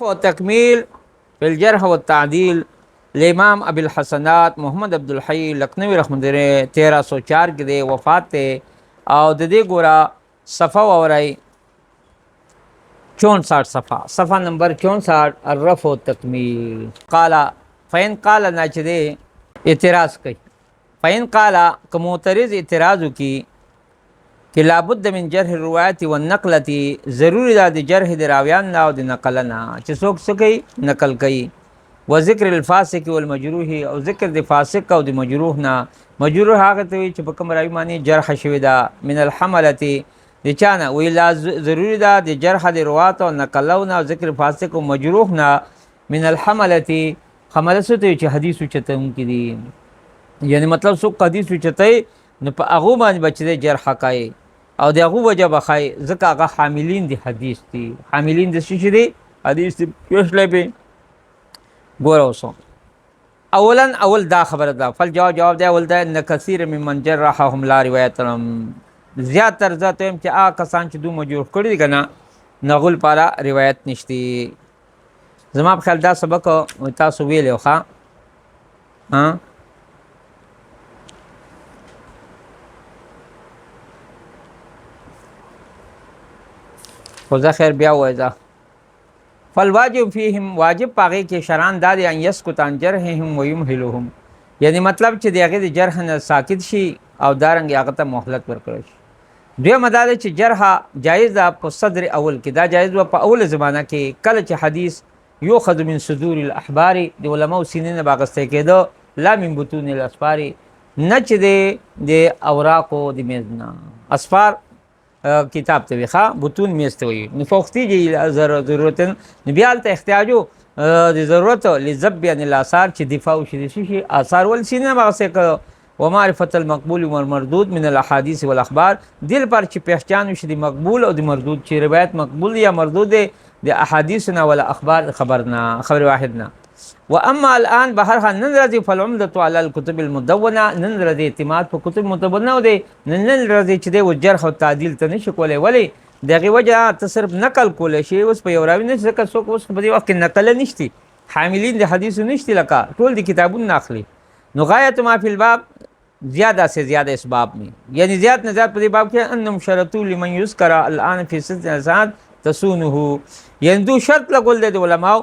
وتکمیل فی الجرح والتعدیل الامام ابی الحسنات محمد عبدالحی لکھنوی رحمۃ اللہ 1304 کې دی وفات ته او د دې ګوره صفحه وورئ 64 صفحه نمبر 64 الرفع والتکمیل قال فین قال نه چې دی اعتراض کوي فین قال که معترض اعتراض وکي کہ لابد من جرح الروایت والنقلتی ضروری دا د جرح د راویان نه او د نقل نه چې څوک څه کوي نقل کوي و ذکر الفاسق والمجروح او ذکر د فاسق او د مجروح نه مجروح هغه ته چې په کوم راوی باندې جرح شوی دا من الحملتی د چانه وی لا ضروری دا د جرح د روات او نقلو نه ذکر فاسق او مجروح نه من الحملتی حمله ته چې حدیث چته کی دي یعنی مطلب څوک حدیث چته نو په هغه باندې بچی جرح کوي او د هغه وجه بخای ځکه هغه حاملین دی حدیث دي حاملین د شي دي حدیث دی پیښلې به ګوره اوسو اول دا خبره ده فل جواب دی اول دا ان کثیر ممن جرحهم لا روایت لهم زیات تر ذات هم چې کسان چې دوه مجروح کړی دي کنه نغول پارا روایت نشتی زما په خیال دا سبق تاسو ویلو ها خو خیر بیا وایزا فالواجب فیهم واجب پاغه کې شران دادی ان یسکت عن جرحهم ويمهلهم یعنی مطلب چې دغه د جرح نه ساکت شي او دارنګ هغه ته مهلت ورکړي شي دوی مدار چې جرح جایز ده په صدر اول کې دا جایز و په اول زمانہ کې کله چې حدیث یوخذ من صدور الاحبار د علماء سینې باغسته کېدو لا من بطون الاسفار نه چې د اوراقو د میزنا اسفار کتاب ته ویخه بطون میسته وي نفوختی جی ضرورت نبیال ته احتیاجو د ضرورت لذب یعنی الاثار چې دفاع شي شي آثار ول سینه باغسته و معرفت المقبول والمردود من الاحاديث والاخبار دل پر چې پہچان شي د مقبول او د مردود چې روایت مقبول یا مردود د احادیثنا ولا اخبار خبرنا خبر واحدنا واما الان بهر حال نن راځي فالعمدة على الكتب المدونه نن راځي اعتماد په کتب مدونه او د نن راځي چې د جرح او تعدیل ته نشي کولای ولی دغه وجه ته صرف نقل کول شي اوس په یو راوی نه ځکه څوک اوس په دې وخت کې نقل نشتی حاملین د حدیث نشتی لکه ټول د کتابونو اخلي نو غایت ما فی الباب زیادہ سے زیادہ اس باب میں یعنی زیادہ نے زیادہ په باب کې انم شرطو لمن یذکر الان فی ست اسناد تسونه یعنی دو شرط لګول د علماء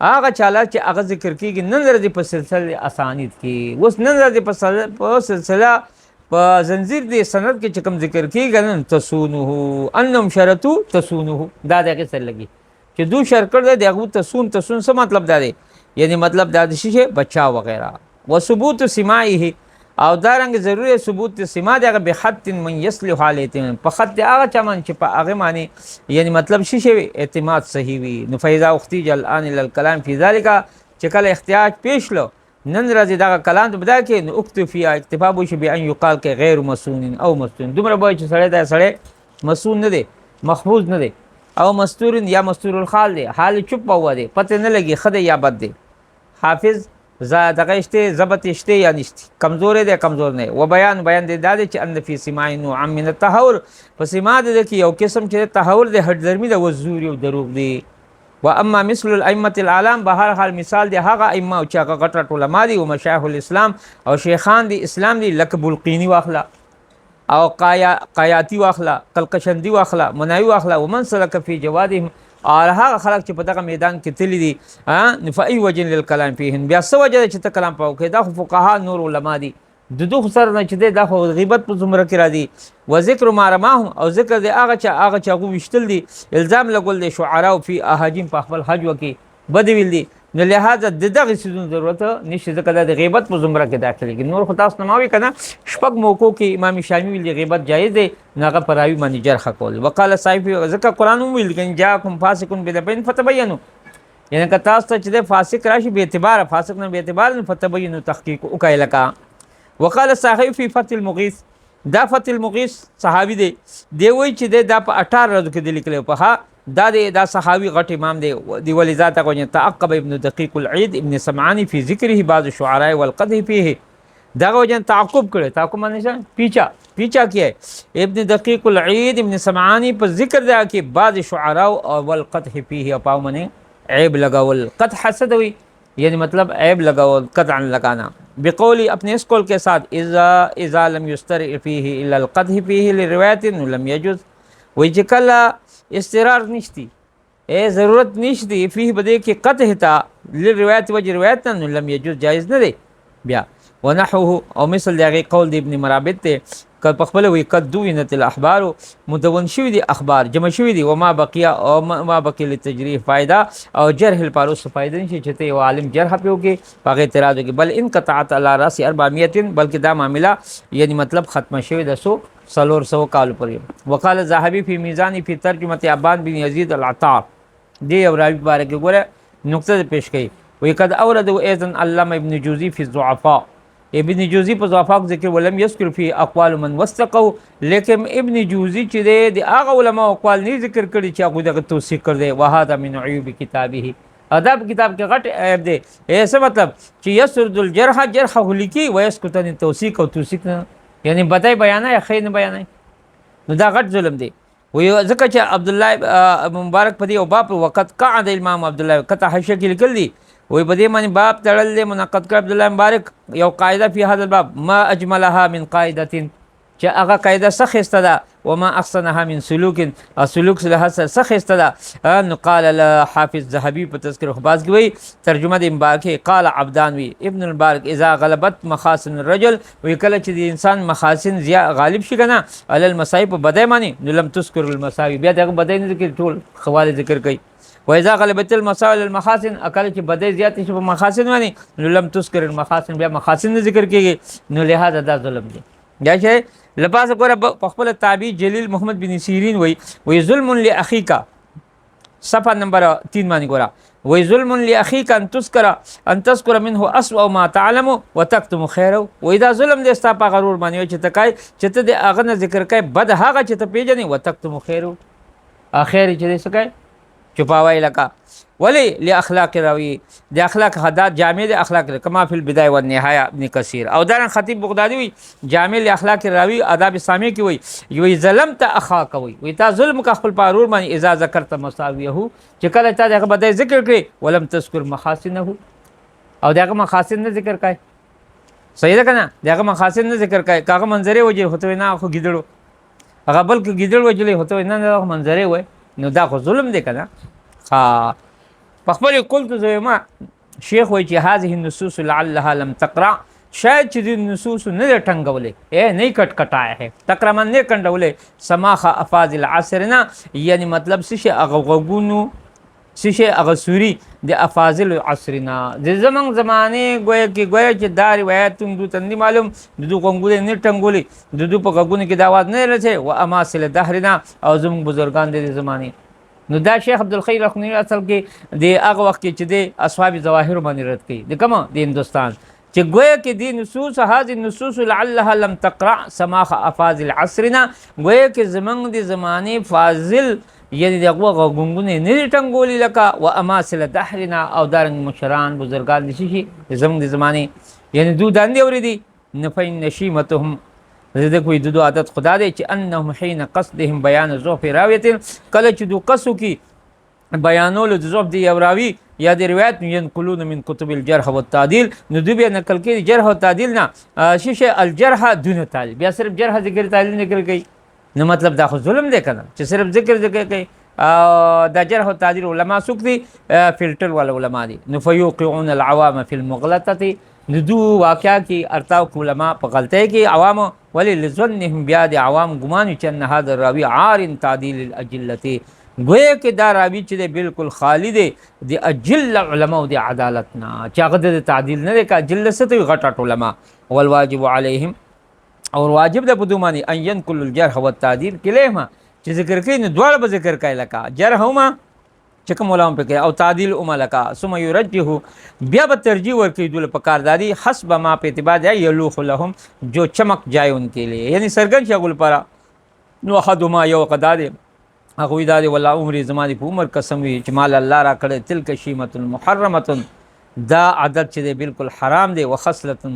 هغه چاله چې هغه ذکر کیږي نن ورځې په سلسله اسانید کې اوس نن ورځې په سلسله په زنجیر دی سند کې چې کوم ذکر کیږي نن تسونه انم شرطو تسونه دا دغه سره لګي چې دو شرط کړ دی هغه تسون څه مطلب دا دی یعنی مطلب دا د شیشه بچا وغیرہ و ثبوت سماعه او دارنګ ضروري ثبوت سما دغه به خط من يصلح حالتين په خط هغه چمن چې په هغه معنی یعنی مطلب شي اعتماد صحیح وي نو فیضا اختیج الان الى الكلام في ذلك چې کله احتیاج پیش لو نن راځي دغه کلام ته بدا کې نو اکتفی اکتفا بو شي به ان یقال کې غیر مسون او مستون دومره به چې سړی دا سړی مسون نه دی محفوظ نه دی او مستور یا مستور الحال دی حال چوپ هوا دی پته نه لګي خدای یا بد دی حافظ دغه اشته ضبط اشته یا نشته کمزور دی کمزور نه و بیان دی دا چې ان فی سماعین عم من التحول پس ما د کې یو قسم چې تحول د هټ درمی د وزور او دروغ دی و اما مثل الائمه العالم بهر حال مثال دی هغه ائمه او چې هغه غټ علماء دي او مشایخ الاسلام او شیخان دی اسلام دی لک بلقینی واخلا او قایاتی واخلا قلقشندی واخلا مناوی واخلا ومن سلک فی جوادهم اور هغه خلک چې په دغه میدان کې تللی دي نفعی وجن للکلام فیهن بیا څه وجه چې ته کلام پاو کې دا خو فقها نور علما دي د دوه سره نه چې دا خو غیبت په زمره کې را دي و ذکر ما رماهم او ذکر دی هغه چې هغه وشتل دي الزام لګول دي شعراء فی احاجیم په خپل حج وکي بد ویل دي نو لہذا دغه سيزون ضرورت نشي ځکه د غیبت په زمره کې داخلي کې نور خو تاسو نماوي کنه شپږ موکو کې امام شامی ویل غیبت جایز دی ناغه پراوی باندې جرح کول وقاله صایفی ځکه قران ویل کین جاءکم فاسقون بنبین فتبینوا یعنی که تاسو ته چې فاسق راشي به اعتبار فاسق نه به اعتبار فتبینوا تحقیق وکای لکا وقاله صحیح فی فتح المغیث دا فتح المغیث صحابی دی وی چې دا په 18 ورځو کې د لیکلو په دا صحابي غټ امام دی ولذات کو تعقب ابن دقیق العید ابن سمعانی فی ذکره بعض الشعراء والقدح فيه دا وجن تعقب کړي تعقب معنی پیچا کیا ابن دقیق العید ابن سمعانی پر ذکر دا کې بعض شعراء والقدح فيه او پاو منی عیب لگاول، قد حسد ہوئی یعنی مطلب عیب لگاول، قطعا لگانا، بقولی اپنے اس قول کے ساتھ اذا لم یستر فیہ الا القدح فیہ لروایت لم یجوز، وی چې کله استرار نشتی ضرورت نشتی فیہ بدے کہ قطع تا لروایت وجه روایت نو لم یجوز جائز نه دی بیا. ونحوه او مثل دغه قول د ابن مرابط ته که په خپل وی قد دوینت الاخبار مدون شوی دی اخبار جمع شوی دی وما بقیا او ما بقی للتجریح فائدہ او جرح الپاروس فائدہ نشي چې ته عالم جرح پیو کې پاغه اعتراض کې بل ان قطعت على راس 400 بلکې دا معاملہ یعنی مطلب ختم شوی د 100 کال پر. وقال الذهبي في ميزان في ترجمه ابان بن يزيد العطار دی او راوی بارک ګوره نقطه پیش کړي وی قد اورد اذن علامه ابن جوزی فی الضعفاء، ابن جوزی په ضعفاء ذکر ولم یذکر فی اقوال من وثقه، لیکن ابن جوزی چې د هغه علماء اقوال نه ذکر کړي چې هغه دغه توثیق کړي. وهذا من عیوب کتابه، ادب کتاب کې غټ عیب دی. ایسا مطلب چې یسرد الجرح جرحه لیکي ويسكت عن توثیق او توثیق یعنی بدای بیان یا خیر نه بیان، نو دا غټ ظلم دی. وی ځکه چې عبد الله مبارک په دې او باب وقت قعد امام عبد الله قطع حاشیه کې لیکل دي وی په دې باندې باب تړل دی منعقد کړ عبد الله مبارک یو قاعده فی هذا الباب ما اجملها من قاعده چې هغه قاعده سخسته ده وما احسنها من سلوک او سلوک سره سخسته ده. نو قال الحافظ ذهبی په تذکر خباز کې وی ترجمه د مبارک قال عبدان وی ابن المبارک اذا غلبت محاسن الرجل وی کله چې د انسان محاسن زیا غالب شي کنه علی المصائب بدای معنی نو لم تذکر المصائب بیا دغه بدای نه ذکر ټول خوال ذکر کوي. واذا غلبت المصائب المحاسن اکل چې بدای زیات شي په محاسن معنی نو لم تذکر المحاسن بیا محاسن نه ذکر کیږي نو لہذا دا ظلم دی. یا شی لپاس ګوره په خپل تابع جلیل محمد بن سیرین وی ظلم لاخیک صفحه نمبر 3 باندې ګوره وی ظلم لاخیک ان تذكر منه اسوء ما تعلم وتكتم خيره، وی دا ظلم دې ستا په غرور باندې چې تکای چې ته د هغه نه ذکر کوي بد هغه چې ته پیژنې وتكتم خيره اخر چې دې سکای چپاوی لکا ولی لاخلاق راوی د اخلاق حداد جامع د اخلاق کما فی البدایه والنهایه ابن کثیر او دارن خطیب بغدادی وی جامع الاخلاق راوی آداب سامی کی وی ظلمت اخاک وی تا ظلم کا خپل پارور باندې اذا ذکرت مساویه چې کله تا دغه بدای ذکر کړي ولم تذکر محاسنه او دغه محاسن نه ذکر کای صحیح ده کنه دغه محاسن نه ذکر کای کاغه منظره وجه هوته نه خو ګیدړو هغه بلک ګیدړ وجلی هوته نه منظره وای نو دا خو ظلم دی کنه. ها فخبر قلت زي ما شیخ وای چې هذه النصوص لعلها لم تقرا شاید چې د نصوص نه ټنګولې نه کټ کټایا ہے تقریبا نه کندولې سماخ افاض العصر نه یعنی مطلب څه هغه غوګونو څه هغه سوري د افاضل عصرنا د زمنګ زمانه گویا چې دا روایت د تندې معلوم د غوګونو نه ټنګولې د په غوګونو کې دا आवाज نه رسې و اماثل دهرنا او زموږ بزرگان د زمانه. نو دا شیخ عبدالخیر رخنوی اصل کې د هغه وخت کې چې د اصحاب ظواهر باندې رد کړي د کومه د هندوستان چې گویا کې د نصوص هذه النصوص لعلها لم تقرا سماخ افاض العصرنا گویا کې زمنګ د زمانه فاضل یعنی دغه غوګونه نه ټنګولې لکه و اماثل دهرنا او دارنګ مشران بزرگان دي شي زمنګ د زمانه یعنی دو داندې اوریدي نفین نشیمتهم زده کوئی دو عادت خدا دے چې انهم حين قصدهم بیان ضعف راویت کله چې دو قصو کی بیانولو د ضعف دی راوی یا د روایت ينقلون من کتب الجرح والتعديل نو دوی نقل کوي جرح او تعدیل نه شیشه الجرح دون تعدیل بیا صرف جرح ذکر تعدیل نقل کوي نو مطلب دا خو ظلم دی کنه چې صرف ذکر کوي دا جرح او تعدیل علما سوق دي فلټر ولا علما دي نو فيوقعون العوام في المغلطه ندو واقعا کی ارتاو علماء په غلطه کې عوام ولی لظنهم بیا د عوام ګمان چې نه هذا راوی عار تعدیل الاجلته گویا کې دا راوی چې بالکل خالی دی د اجل علماء د عدالت نه چې هغه د تعدیل نه کا اجل ست غټ علماء والواجب علیهم او واجب د بدومانی ان ينقل الجرح والتعديل کلهما چې ذکر کوي نو دواړه به ذکر کوي لکه جرح هما چې کوم علماء په کې او تعدیل لکه ثم يرجح بیا به ترجیح ورکوي دول په کارداری حسب ما په اعتبار دی یلوخ لهم جو چمک جائے ان کے لیے یعنی سرګن شغل پرا نو احدما یو قدا دی هغه دا دی والله عمر زمانی په عمر قسم وی چې مال الله را کړه تلک شیمه محرمه دا عادت چې بالکل حرام دی وخصلت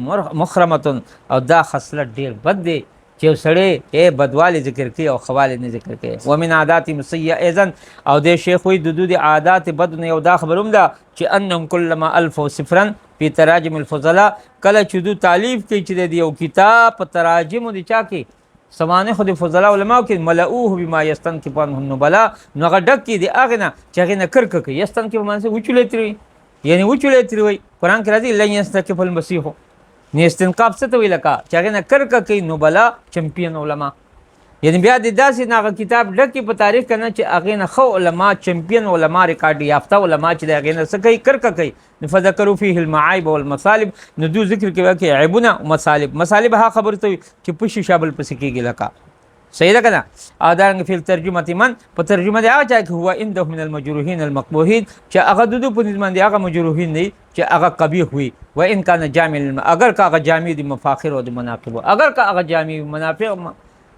محرمه او دا خصلت ډیر بد دی چې چې سړی بدوالی ذکر کوي او خوالی نه ذکر کوي. ومن عادات مسیه ایضا او د شیخ وی د دوی عادات بد نه یو دا خبروم ده چې انهم کلما الفوا صفرا فی تراجم الفضلاء کله چې دو تعلیف کوي چې د یو کتاب په تراجم د چا کې سمانه خو د فضلاء علماء کې ملؤه بما یستنکفون النبلاء نو هغه ډک کې د هغه نه چې هغه نه کرک کوي یستنکف معنی وچولې تری یعنی وچولې تری وي قرآن کې راځي لن یستنکف المسیح نه استنقاف څه ته وی لکه چې هغه نه کرک کوي نبلاء چمپیون علما یعنی بیا د داسې ناغه کتاب ډکی په تاریخ کنه چې هغه نه خو علما چمپیون علما ریکارډ یافته علما چې هغه نه څه کوي کرک کوي فذكروا فيه المعايب والمصالب نو دو ذکر کې وکي عیبونه او مصالب ها خبر ته چې پوشي شابل پس کېږي لکه صحیح ده کنه. ادارنګ فی ترجمه من په ترجمه دی هغه چې هو عنده من المجروحين المقبوحين چې هغه دو په نسبت دی هغه مجروحین دی چې هغه قبیح وي و ان کان جامع اگر کا هغه جامع دی مفاخر او مناقب اگر کا هغه جامع منافع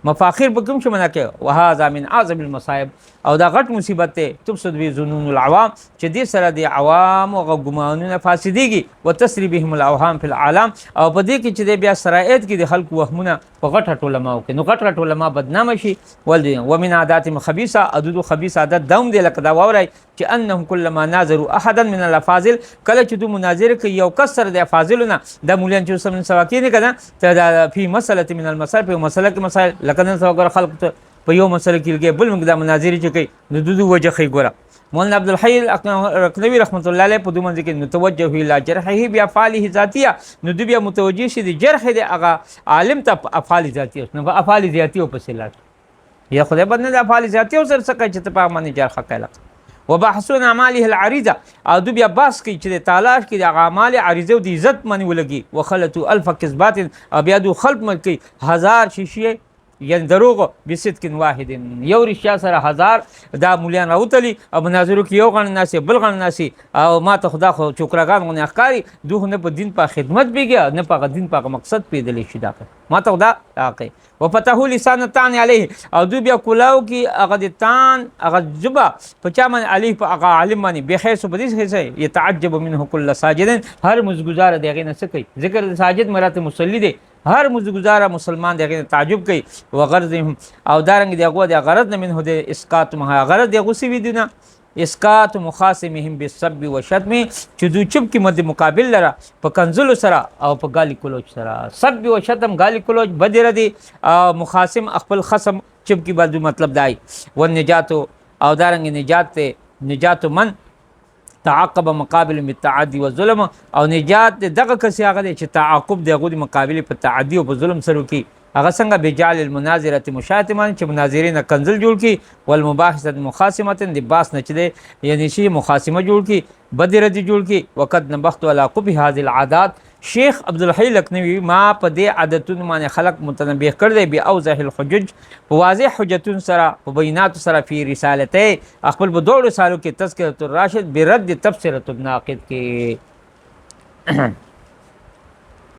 مفاخر به کوم چې منکه وهذا من اعظم المصائب او دا غټ مصیبت ته تفسد به ظنون العوام چې دې سره د عوام او ګمانونه فاسديږي وتسري بهم الاوهام في العالم او په دې کې چې د بیا سرایت کې د خلق وهمونه په غټ علماء کې نو غټ علماء بدنامه شي ول ومن عادات خبيثه عدد خبيث عادت دوم دی لکه دا ووري چې انهم كلما ناظروا احدا من الافاضل کله چې دو مناظره کوي یو کسر د افاضلونه د مولان چې سم سواکې نه کړه ته په مسله من المسائل په مسله کې مسائل لکه څنګه خلق په یو مسله کې بل موږ د مناظره چې کوي نو دو وجه خي ګوره مولانا عبد الحي الرکنوي رحمت الله علیه په دوه منځ کې متوجه الى جرحه بیا افعاله ذاتيه نو دوی بیا متوجه شي د جرح د هغه عالم ته افعال ذاتيه نو افعال ذاتيه په سلات یا خدای باندې د افعال ذاتيه سره څه کوي چې ته په باندې جرح کوي وبحثون اعماله العريضه او دوی بیا باس کوي چې د تلاش کې د اعمال عریضه او د عزت منی ولګي وخلتو الف کذبات او بیا دو خلط مل کوي هزار شیشه یعنی دروغ بصدق واحد یو رښتیا سره هزار دا مولیان راوتلی او مناظرو کې یو غن ناسي بل غن ناسي او ما ته خدا خو چوکراګان غو نه اخکاری دوه نه په دین په خدمت بیګا نه په دین په مقصد پیدل شي دا ما ته خدا راکې وفتحوا لسان تان عليه او دوی بیا کولاو کې هغه د تان هغه جبا په چا من عليه په هغه عالم باندې بخیس په دې څه يتعجب منه كل ساجد هر مزګزار دغه نه څه کوي ذکر ساجد مراتب مصلی دی هر مزګزار مسلمان دغه تعجب کوي وغرضهم او دارنګ دغه د غرض نه منه د اسقاط مها غرض دغه سی وی دینه اسقاط مخاصمهم بالسب والشتم چې دوی چپ کې مد مقابل لره په کنزل سره او په گالی کلوچ سره سب او شتم گالی کلوچ بدر دي مخاصم خپل خصم چپ کې بعد مطلب دای و نجات او دارنګ نجات ته نجات من تعاقب مقابل بالتعدي والظلم او نجات دغه کس هغه چې تعاقب دغه مقابل په تعدي او په ظلم سره کی هغه څنګه بجال المناظره مشاتمان چې مناظرین کنزل جوړ کی والمباحثه مخاصمه د باس نه چي یعنی شی مخاصمه جوړ کی بدر دي جوړ کی وقد نبخت على قبح هذه العادات شیخ عبد الحي لکنوی ما په دې عادتونو باندې خلق متنبه کړ دی بیا اوضح الحجج واضح حجتون سره په بینات سره فی رسالته خپل په دوه رسالو کې تذکرۃ الراشد برد تبصرۃ الناقد کې